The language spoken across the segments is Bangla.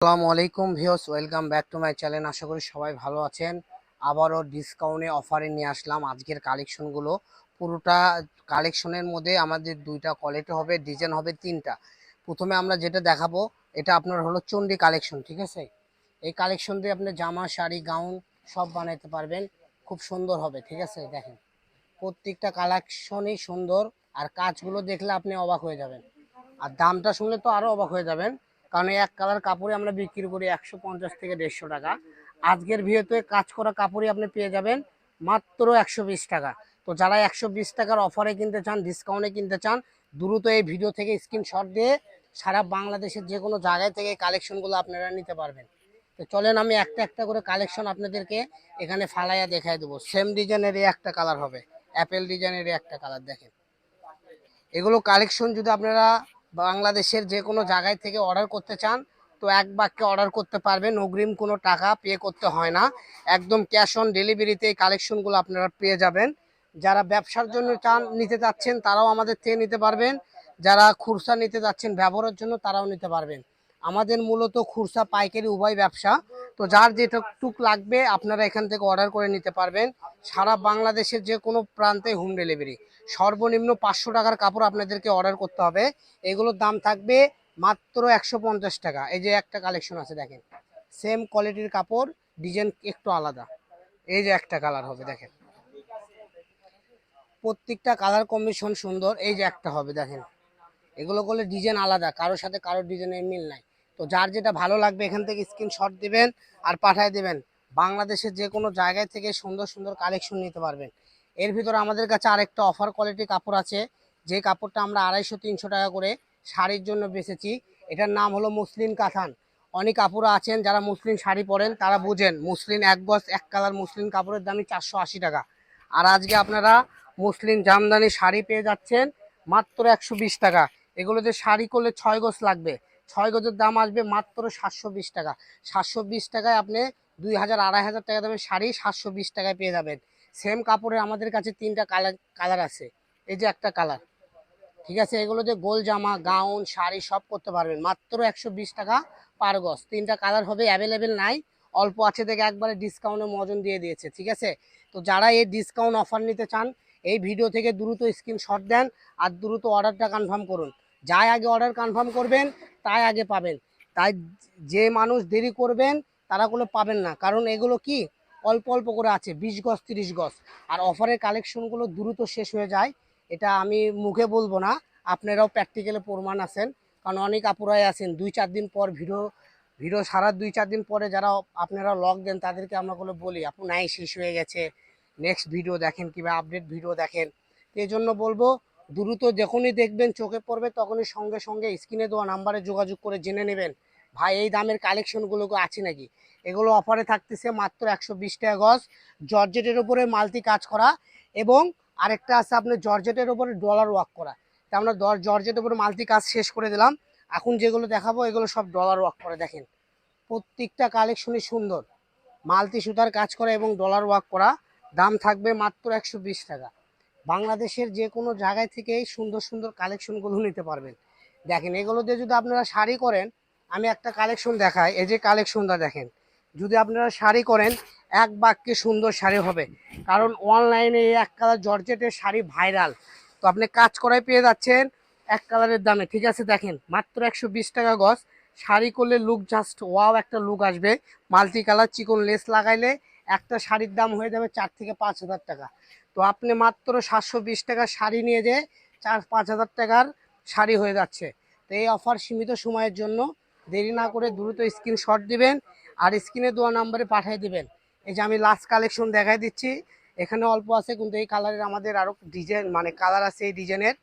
আসসালামু আলাইকুম viewers, welcome back to my channel. আশা করি সবাই ভালো আছেন। আবারও ডিসকাউন্টে অফারে নিয়ে আসলাম আজকের কালেকশনগুলো। পুরোটা কালেকশনের মধ্যে আমাদের দুইটা কোয়ালিটি হবে, ডিজাইন হবে তিনটা। প্রথমে আমরা যেটা দেখাবো এটা আপনার হলো চন্ডী কালেকশন, ঠিক আছে। এই কালেকশন দিয়ে আপনি জামা, শাড়ি, গাউন সব বানাইতে পারবেন, খুব সুন্দর হবে, ঠিক আছে। দেখেন প্রত্যেকটা কালেকশনই সুন্দর, আর কাজগুলো দেখলে আপনি অবাক হয়ে যাবেন, আর দামটা শুনলে তো আরো অবাক হয়ে যাবেন। কারণ এই এক কালার কাপড়ে আমরা বিক্রি করি 150 থেকে 150 টাকা। আজকের ভিডিওতে কাজ করা কাপড়ই আপনি পেয়ে যাবেন মাত্র 120 টাকা। তো যারা 120 টাকার অফারে কিনতে চান, ডিসকাউন্টে কিনতে চান, দ্রুত এই ভিডিও থেকে স্ক্রিনশট দিয়ে সারা বাংলাদেশের যে কোনো জায়গায় থেকে এই কালেকশনগুলো আপনারা নিতে পারবেন। তো চলেন আমি একটা একটা করে কালেকশন আপনাদেরকে এখানে ফালাইয়া দেখাই দেবো। সেম ডিজাইনেরই একটা কালার হবে, অ্যাপেল ডিজাইনেরই একটা কালার। দেখেন এগুলো কালেকশন যদি আপনারা বাংলাদেশের যে কোনো জায়গায় থেকে অর্ডার করতে চান, তো এক বাক্যে অর্ডার করতে পারবেন, অগ্রিম কোনো টাকা পে করতে হয় না, একদম ক্যাশ অন ডেলিভারিতে এই কালেকশনগুলো আপনারা পেয়ে যাবেন। যারা ব্যবসার জন্য চান নিতে চাচ্ছেন তারাও আমাদের থেকে নিতে পারবেন, যারা খুরসা নিতে যাচ্ছেন ব্যবহারের জন্য তারাও নিতে পারবেন। আমাদের মূলত খুরসা পাইকারি উভয় ব্যবসা। তো যার যেটুক লাগবে আপনারা এখান থেকে অর্ডার করে নিতে পারবেন। সারা বাংলাদেশের যে কোনো প্রান্তে হোম ডেলিভারি। সর্বনিম্ন 500 টাকার কাপড় আপনাদেরকে অর্ডার করতে হবে। এগুলোর দাম থাকবে মাত্র 150 টাকা। এই যে একটা কালেকশন আছে দেখেন, সেম কোয়ালিটির কাপড়, ডিজাইন একটু আলাদা। এই যে একটা কালার হবে দেখেন, প্রত্যেকটা কালার কম্বিনেশন সুন্দর। এই যে একটা হবে দেখেন, এগুলো করলে ডিজাইন আলাদা, কারোর সাথে কারোর ডিজাইনের মিল নাই। তো যার যেটা ভালো লাগবে এখান থেকে স্ক্রিনশট দিবেন আর পাঠিয়ে দিবেন। বাংলাদেশের যে কোনো জায়গায় থেকে সুন্দর সুন্দর কালেকশন নিতে পারবেন। এর ভিতরে আমাদের কাছে আরেকটা অফার কোয়ালিটি কাপড় আছে, যে কাপড়টা আমরা 250-300 টাকা করে শাড়ির জন্য বেচেছি। এটার নাম হলো মুসলিন কাতান। অনেক কাপড় আছেন যারা মুসলিম শাড়ি পরেন, তারা বুঝেন মুসলিন এক গজ এক কালার মুসলিম কাপড়ের দামই 480 টাকা। আর আজকে আপনারা মুসলিম জামদানি শাড়ি পেয়ে যাচ্ছেন মাত্র 120 টাকা। এগুলোতে শাড়ি করলে 6 গজ লাগবে, 6 গজের দাম আসবে মাত্র 720 টাকা। 720 টাকায় আপনি 2000-2500 টাকা দামের শাড়ি 720 টাকায় পেয়ে যাবেন। সেম কাপড়ের আমাদের কাছে তিনটা কালার আছে। এই যে একটা কালার, ঠিক আছে। এগুলোতে গোল জামা, গাউন, শাড়ি সব করতে পারবেন মাত্র 120 টাকা পার গজ। তিনটা কালার হবে, অ্যাভেলেবেল নাই, অল্প আছে দেখে একবারে ডিসকাউন্টে মজন দিয়ে দিয়েছে, ঠিক আছে। তো যারা এই ডিসকাউন্ট অফার নিতে চান এই ভিডিও থেকে দ্রুত স্ক্রিনশট দেন আর দ্রুত অর্ডারটা কনফার্ম করুন। যাই আগে অর্ডার কনফার্ম করবেন তাই আগে পাবেন। তাই যে মানুষ দেরি করবেন তারা কোনো পাবেন না, কারণ এগুলো কি অল্প অল্প করে আছে, 20 গজ 30 গজ। আর অফারের কালেকশনগুলো দ্রুত শেষ হয়ে যায়, এটা আমি মুখে বলবো না, আপনারাও প্র্যাকটিক্যালে প্রমাণ আছেন। কারণ অনেক আপুরাই আছেন 2-4 দিন পর ভিডিও ভিডিও সারা 2-4 দিন পরে যারা আপনারা লগ দেন তাদেরকে আমরা বলি আপু নাই, শেষ হয়ে গেছে, নেক্সট ভিডিও দেখেন কিংবা আপডেট ভিডিও দেখেন। তো এই জন্য বলবো দ্রুত যখনই দেখবেন চোখে পড়বে তখনই সঙ্গে সঙ্গে স্ক্রিনে দেওয়া নাম্বারে যোগাযোগ করে জেনে নেবেন ভাই এই দামের কালেকশনগুলো আছে নাকি। এগুলো অফারে থাকতেছে মাত্র 120 টাকা গজ, জর্জেটের উপরে মাল্টি কাজ করা, এবং আরেকটা আছে আপনার জর্জেটের উপরে ডলার ওয়ার্ক করা। তা আমরা জর্জেটের উপরে মাল্টি কাজ শেষ করে দিলাম, এখন যেগুলো দেখাবো এগুলো সব ডলার ওয়ার্ক করে। দেখেন প্রত্যেকটা কালেকশনই সুন্দর, মাল্টি সুতার কাজ করা এবং ডলার ওয়ার্ক করা। দাম থাকবে মাত্র 120 টাকা। বাংলাদেশের যে কোনো জায়গায় থেকে এই সুন্দর সুন্দর কালেকশনগুলো নিতে পারবেন। দেখেন এগুলো দিয়ে যদি আপনারা শাড়ি করেন, আমি একটা কালেকশন দেখাই, এই যে কালেকশনটা দেখেন, যদি আপনারা শাড়ি করেন এক বাক্যে সুন্দর শাড়ি হবে। কারণ অনলাইনে এই এক কালার জর্জেটের শাড়ি ভাইরাল, তো আপনি কাজ করাই পেয়ে যাচ্ছেন এক কালারের দামে, ঠিক আছে। দেখেন মাত্র 120 টাকা গজ। শাড়ি করলে লুক জাস্ট ওয়াও একটা লুক আসবে। মাল্টি কালার চিকন লেস লাগাইলে একটা শাড়ির দাম হয়ে যাবে 4 থেকে 5 হাজার টাকা। তো আপনি মাত্র 720 টাকার শাড়ি নিয়ে যেয়ে 4-5 হাজার টাকার শাড়ি হয়ে যাচ্ছে। তো এই অফার সীমিত সময়ের জন্য, দেরি না করে দ্রুত স্ক্রিনশট দিবেন আর স্ক্রিনে দেওয়া নাম্বারে পাঠিয়ে দিবেন। এই যে আমি লাস্ট কালেকশন দেখাই দিচ্ছি, এখানে অল্প আছে কিন্তু এই কালারের আমাদের আরও ডিজাইন কালার আছে এই ডিজাইনের,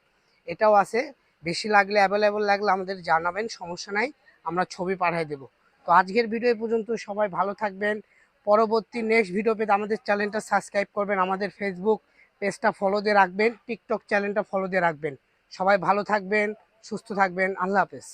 এটাও আছে। বেশি লাগলে অ্যাভেলেবল লাগলে আমাদের জানাবেন, সমস্যা নাই, আমরা ছবি পাঠিয়ে দেবো। তো আজকের ভিডিও পর্যন্ত, সবাই ভালো থাকবেন। পরবর্তী নেক্সট ভিডিও পেতে আমাদের চ্যানেলটা সাবস্ক্রাইব করবেন, আমাদের ফেসবুক পেজটা ফলো দিয়ে রাখবেন, টিকটক চ্যানেলটা ফলো দিয়ে রাখবেন। সবাই ভালো থাকবেন, সুস্থ থাকবেন, আল্লাহ হাফেজ।